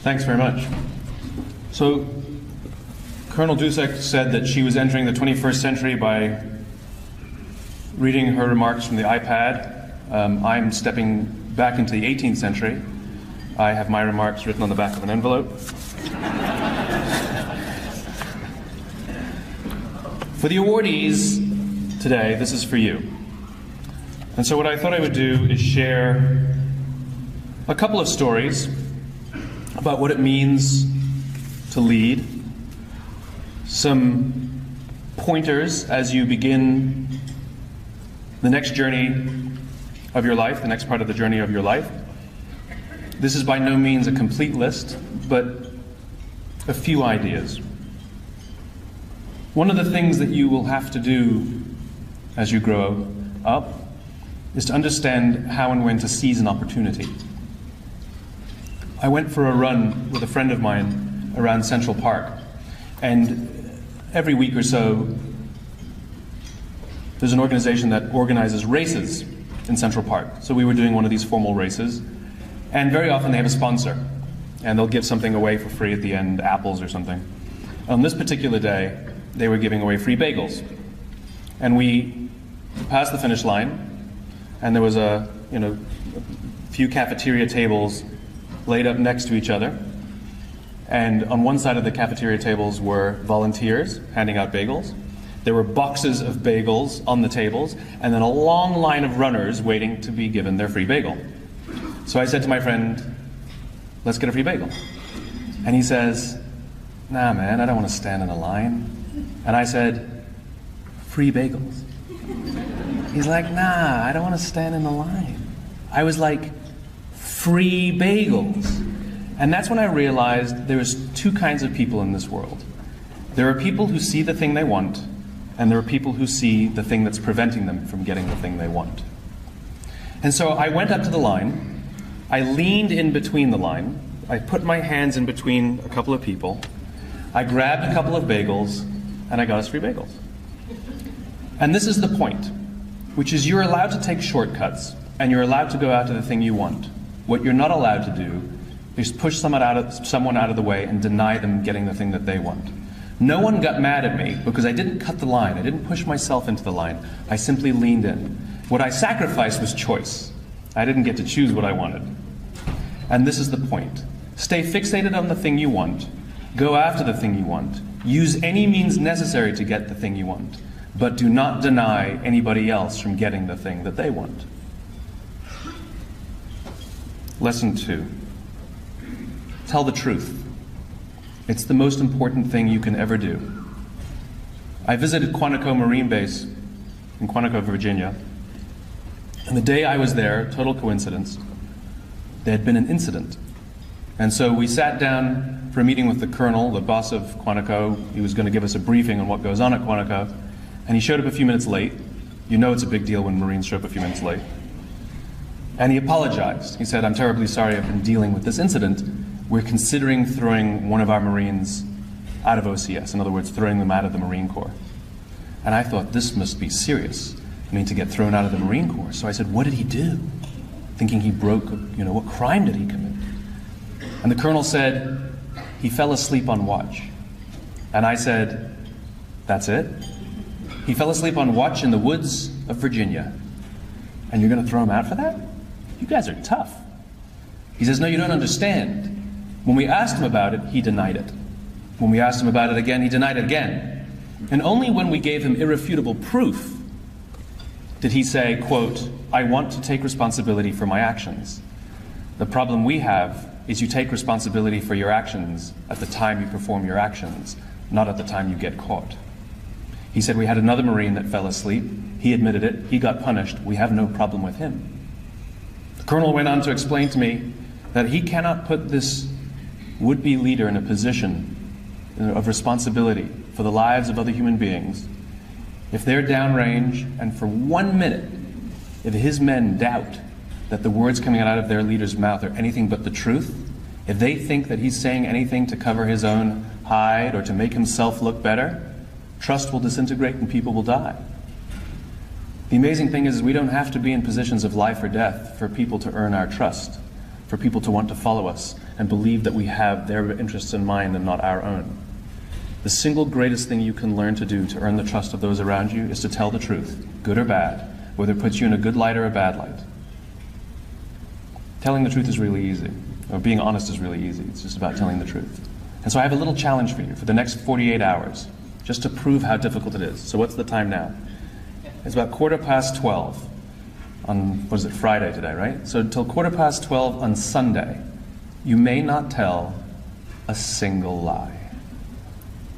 Thanks very much. So, Colonel Dusek said that she was entering the 21st century by reading her remarks from the iPad. I'm stepping back into the 18th century. I have my remarks written on the back of an envelope. For the awardees today, this is for you. And so what I thought I would do is share a couple of stories about what it means to lead, some pointers as you begin the next journey of your life, the next part of the journey of your life. This is by no means a complete list, but a few ideas. One of the things that you will have to do as you grow up is to understand how and when to seize an opportunity. I went for a run with a friend of mine around Central Park, and every week or so there's an organization that organizes races in Central Park. So we were doing one of these formal races, and very often they have a sponsor, and they'll give something away for free at the end, apples or something. On this particular day, they were giving away free bagels. And we passed the finish line, and there was a few cafeteria tables laid up next to each other. And on one side of the cafeteria tables were volunteers handing out bagels. There were boxes of bagels on the tables, and then a long line of runners waiting to be given their free bagel. So I said to my friend, let's get a free bagel. And he says, nah man, I don't want to stand in a line. And I said, free bagels. He's like, nah, I don't want to stand in the line. I was like, free bagels. And that's when I realized there's two kinds of people in this world. There are people who see the thing they want, and there are people who see the thing that's preventing them from getting the thing they want. And so I went up to the line, I leaned in between the line, I put my hands in between a couple of people, I grabbed a couple of bagels, and I got us free bagels. And this is the point, which is you're allowed to take shortcuts, and you're allowed to go out to the thing you want. What you're not allowed to do is push someone out of the way and deny them getting the thing that they want. No one got mad at me because I didn't cut the line. I didn't push myself into the line. I simply leaned in. What I sacrificed was choice. I didn't get to choose what I wanted. And this is the point. Stay fixated on the thing you want. Go after the thing you want. Use any means necessary to get the thing you want. But do not deny anybody else from getting the thing that they want. Lesson 2. Tell the truth. It's the most important thing you can ever do. I visited Quantico Marine Base in Quantico, Virginia, and the day I was there, total coincidence, there had been an incident. And so we sat down for a meeting with the colonel, the boss of Quantico. He was going to give us a briefing on what goes on at Quantico, and he showed up a few minutes late. You know it's a big deal when Marines show up a few minutes late. And he apologized. He said, I'm terribly sorry I've been dealing with this incident. We're considering throwing one of our Marines out of OCS, in other words, throwing them out of the Marine Corps. And I thought, this must be serious. I mean, to get thrown out of the Marine Corps. So I said, what did he do? Thinking he broke, what crime did he commit? And the colonel said, he fell asleep on watch. And I said, that's it? He fell asleep on watch in the woods of Virginia. And you're going to throw him out for that? You guys are tough. He says, no, you don't understand. When we asked him about it, he denied it. When we asked him about it again, he denied it again. And only when we gave him irrefutable proof did he say, quote, I want to take responsibility for my actions. The problem we have is you take responsibility for your actions at the time you perform your actions, not at the time you get caught. He said we had another Marine that fell asleep. He admitted it. He got punished. We have no problem with him. The colonel went on to explain to me that he cannot put this would-be leader in a position of responsibility for the lives of other human beings if they're downrange and for 1 minute, if his men doubt that the words coming out of their leader's mouth are anything but the truth, if they think that he's saying anything to cover his own hide or to make himself look better, trust will disintegrate and people will die. The amazing thing is we don't have to be in positions of life or death for people to earn our trust, for people to want to follow us. and believe that we have their interests in mind and not our own. The single greatest thing you can learn to do to earn the trust of those around you is to tell the truth, good or bad, whether it puts you in a good light or a bad light. Telling the truth is really easy, or being honest is really easy. It's just about telling the truth. And so I have a little challenge for you for the next 48 hours, just to prove how difficult it is. So what's the time now? It's about 12:15 on, what is it, Friday today, right? So until 12:15 on Sunday, you may not tell a single lie.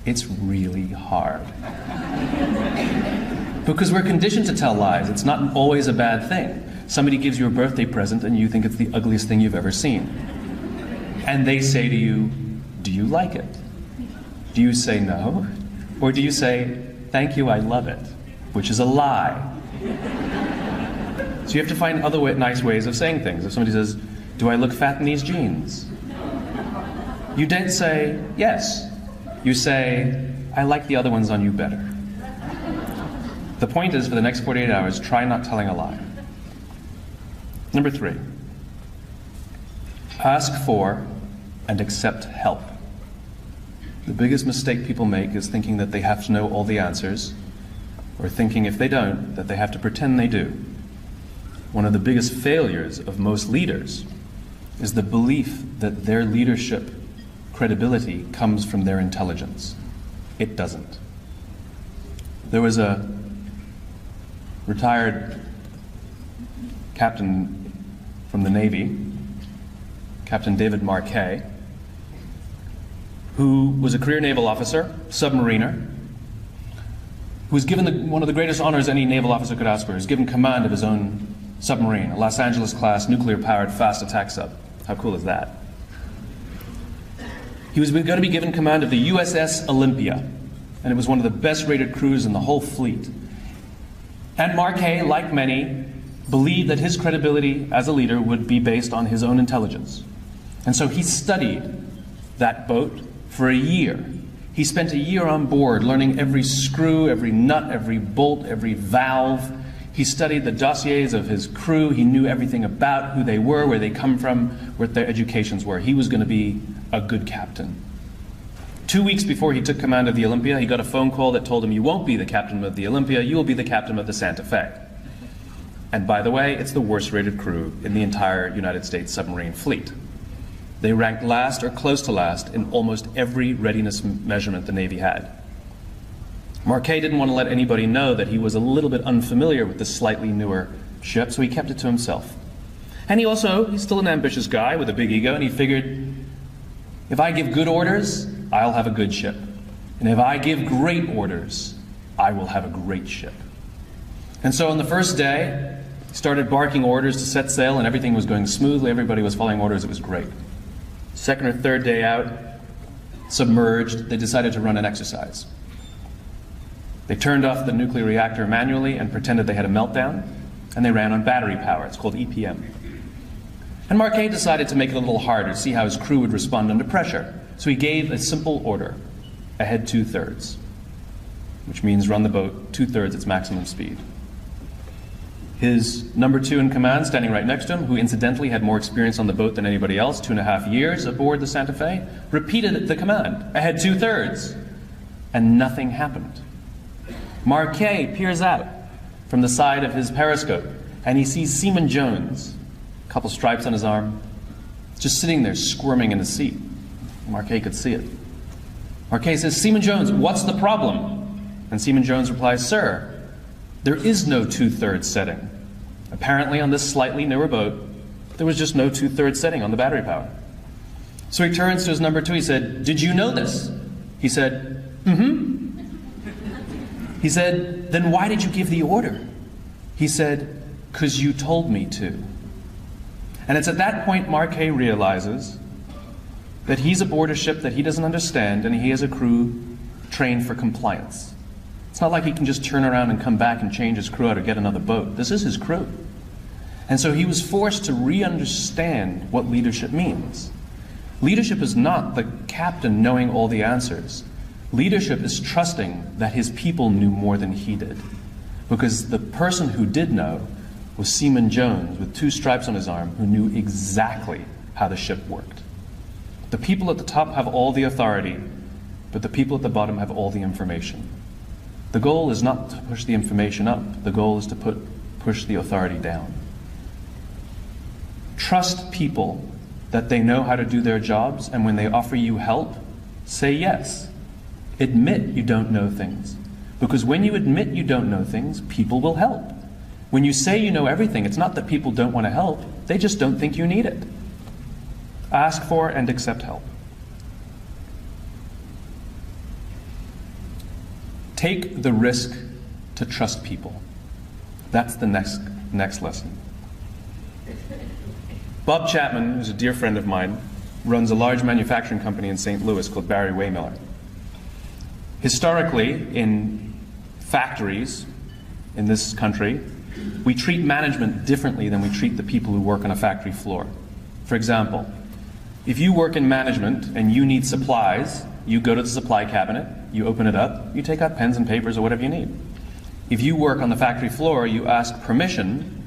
It's really hard. Because we're conditioned to tell lies. It's not always a bad thing. Somebody gives you a birthday present and you think it's the ugliest thing you've ever seen. And they say to you, do you like it? Do you say no? Or do you say, thank you, I love it? Which is a lie. So you have to find other nice ways of saying things. If somebody says, do I look fat in these jeans? You don't say, yes. You say, I like the other ones on you better. The point is, for the next 48 hours, try not telling a lie. Number 3, ask for and accept help. The biggest mistake people make is thinking that they have to know all the answers, or thinking if they don't, that they have to pretend they do. One of the biggest failures of most leaders is the belief that their leadership credibility comes from their intelligence. It doesn't. There was a retired captain from the Navy, Captain David Marquet, who was a career naval officer, submariner, who was given one of the greatest honors any naval officer could ask for. He was given command of his own submarine, a Los Angeles-class, nuclear-powered fast attack sub. How cool is that? He was going to be given command of the USS Olympia, and it was one of the best-rated crews in the whole fleet. And Marquet, like many, believed that his credibility as a leader would be based on his own intelligence. And so he studied that boat for a year. He spent a year on board learning every screw, every nut, every bolt, every valve. He studied the dossiers of his crew. He knew everything about who they were, where they come from, what their educations were. He was going to be a good captain. 2 weeks before he took command of the Olympia, he got a phone call that told him, you won't be the captain of the Olympia, you will be the captain of the Santa Fe. And by the way, it's the worst rated crew in the entire United States submarine fleet. They ranked last or close to last in almost every readiness measurement the Navy had. Marquet didn't want to let anybody know that he was a little bit unfamiliar with this slightly newer ship, so he kept it to himself. And he's still an ambitious guy with a big ego, and he figured, if I give good orders, I'll have a good ship. And if I give great orders, I will have a great ship. And so on the first day, he started barking orders to set sail, and everything was going smoothly. Everybody was following orders. It was great. Second or third day out, submerged, they decided to run an exercise. They turned off the nuclear reactor manually and pretended they had a meltdown, and they ran on battery power. It's called EPM. And Marquet decided to make it a little harder to see how his crew would respond under pressure. So he gave a simple order, ahead 2/3, which means run the boat 2/3 its maximum speed. His number 2 in command, standing right next to him, who incidentally had more experience on the boat than anybody else, 2.5 years aboard the Santa Fe, repeated the command, ahead 2/3, and nothing happened. Marquet peers out from the side of his periscope, and he sees Seaman Jones, a couple stripes on his arm, just sitting there squirming in his seat. Marquet could see it. Marquet says, Seaman Jones, what's the problem? And Seaman Jones replies, sir, there is no 2/3 setting. Apparently on this slightly newer boat, there was just no 2/3 setting on the battery power. So he turns to his number 2, he said, did you know this? He said, mm-hmm. He said, then why did you give the order? He said, 'cause you told me to. And it's at that point Marquet realizes that he's aboard a ship that he doesn't understand, and he has a crew trained for compliance. It's not like he can just turn around and come back and change his crew out or get another boat. This is his crew. And so he was forced to re-understand what leadership means. Leadership is not the captain knowing all the answers. Leadership is trusting that his people knew more than he did. Because the person who did know was Seaman Jones with 2 stripes on his arm, who knew exactly how the ship worked. The people at the top have all the authority, but the people at the bottom have all the information. The goal is not to push the information up. The goal is to push the authority down. Trust people that they know how to do their jobs, and when they offer you help, say yes. Admit you don't know things. Because when you admit you don't know things, people will help. When you say you know everything, it's not that people don't want to help, they just don't think you need it. Ask for and accept help. Take the risk to trust people. That's the next lesson. Bob Chapman, who's a dear friend of mine, runs a large manufacturing company in St. Louis called Barry Waymiller. Historically, in factories in this country, we treat management differently than we treat the people who work on a factory floor. For example, if you work in management and you need supplies, you go to the supply cabinet, you open it up, you take out pens and papers or whatever you need. If you work on the factory floor, you ask permission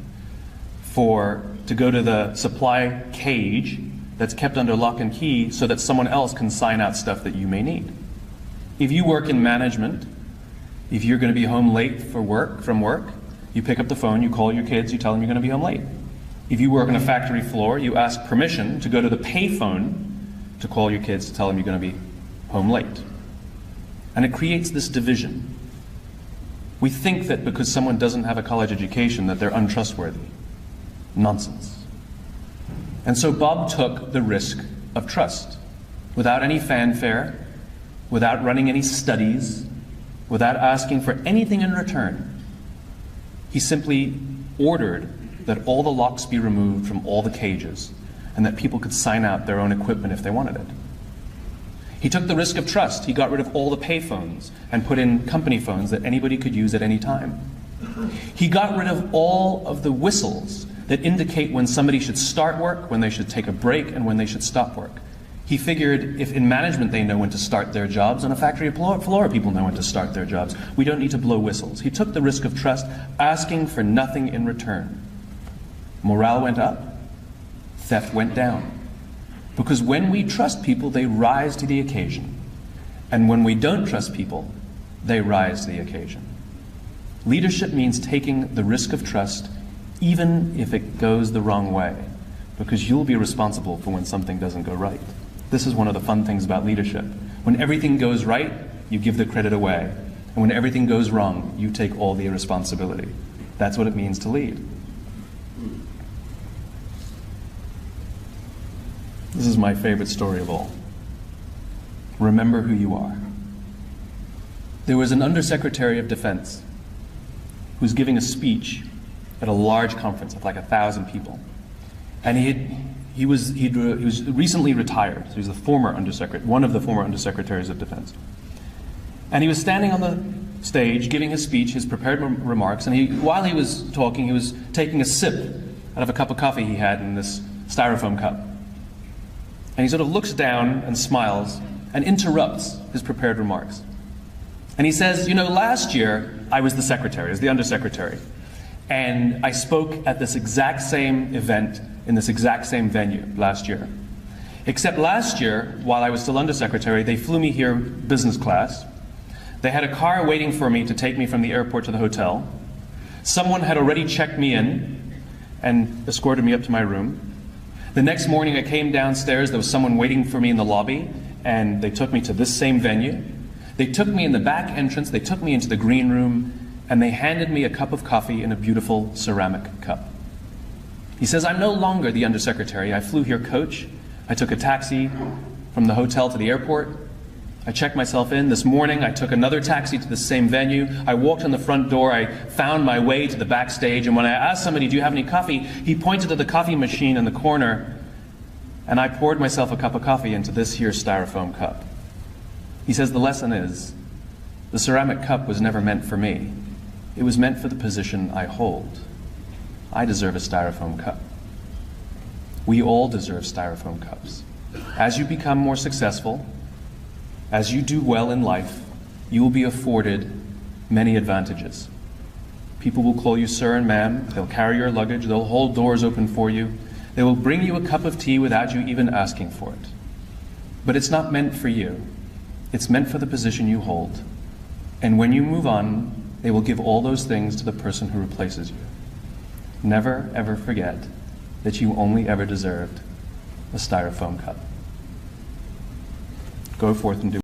to go to the supply cage that's kept under lock and key so that someone else can sign out stuff that you may need. If you work in management, if you're going to be home late from work, you pick up the phone, you call your kids, you tell them you're going to be home late. If you work on a factory floor, you ask permission to go to the payphone to call your kids to tell them you're going to be home late. And it creates this division. We think that because someone doesn't have a college education that they're untrustworthy. Nonsense. And so Bob took the risk of trust without any fanfare, without running any studies, without asking for anything in return. He simply ordered that all the locks be removed from all the cages and that people could sign out their own equipment if they wanted it. He took the risk of trust. He got rid of all the payphones and put in company phones that anybody could use at any time. He got rid of all of the whistles that indicate when somebody should start work, when they should take a break, and when they should stop work. He figured if in management they know when to start their jobs, on a factory floor people know when to start their jobs. We don't need to blow whistles. He took the risk of trust, asking for nothing in return. Morale went up, theft went down. Because when we trust people, they rise to the occasion. And when we don't trust people, they rise to the occasion. Leadership means taking the risk of trust, even if it goes the wrong way, because you'll be responsible for when something doesn't go right. This is one of the fun things about leadership. When everything goes right, you give the credit away. And when everything goes wrong, you take all the responsibility. That's what it means to lead. This is my favorite story of all. Remember who you are. There was an Undersecretary of Defense who was giving a speech at a large conference of like 1,000 people. And he was recently retired. So he was the former undersecretary, one of the former undersecretaries of defense. And he was standing on the stage giving his speech, his prepared remarks, and while he was talking, he was taking a sip out of a cup of coffee he had in this styrofoam cup. And he sort of looks down and smiles and interrupts his prepared remarks. And he says, you know, last year I was the secretary, as the undersecretary. And I spoke at this exact same event in this exact same venue last year. Except last year, while I was still undersecretary, they flew me here business class. They had a car waiting for me to take me from the airport to the hotel. Someone had already checked me in and escorted me up to my room. The next morning I came downstairs, there was someone waiting for me in the lobby, and they took me to this same venue. They took me in the back entrance, they took me into the green room, and they handed me a cup of coffee in a beautiful ceramic cup. He says, I'm no longer the undersecretary. I flew here coach. I took a taxi from the hotel to the airport. I checked myself in. This morning I took another taxi to the same venue. I walked in the front door. I found my way to the backstage, and when I asked somebody, do you have any coffee? He pointed to the coffee machine in the corner, and I poured myself a cup of coffee into this here styrofoam cup. He says the lesson is, the ceramic cup was never meant for me. It was meant for the position I hold. I deserve a styrofoam cup. We all deserve styrofoam cups. As you become more successful, as you do well in life, you will be afforded many advantages. People will call you sir and ma'am. They'll carry your luggage. They'll hold doors open for you. They will bring you a cup of tea without you even asking for it. But it's not meant for you. It's meant for the position you hold. And when you move on, they will give all those things to the person who replaces you. Never, ever forget that you only ever deserved a styrofoam cup. Go forth and do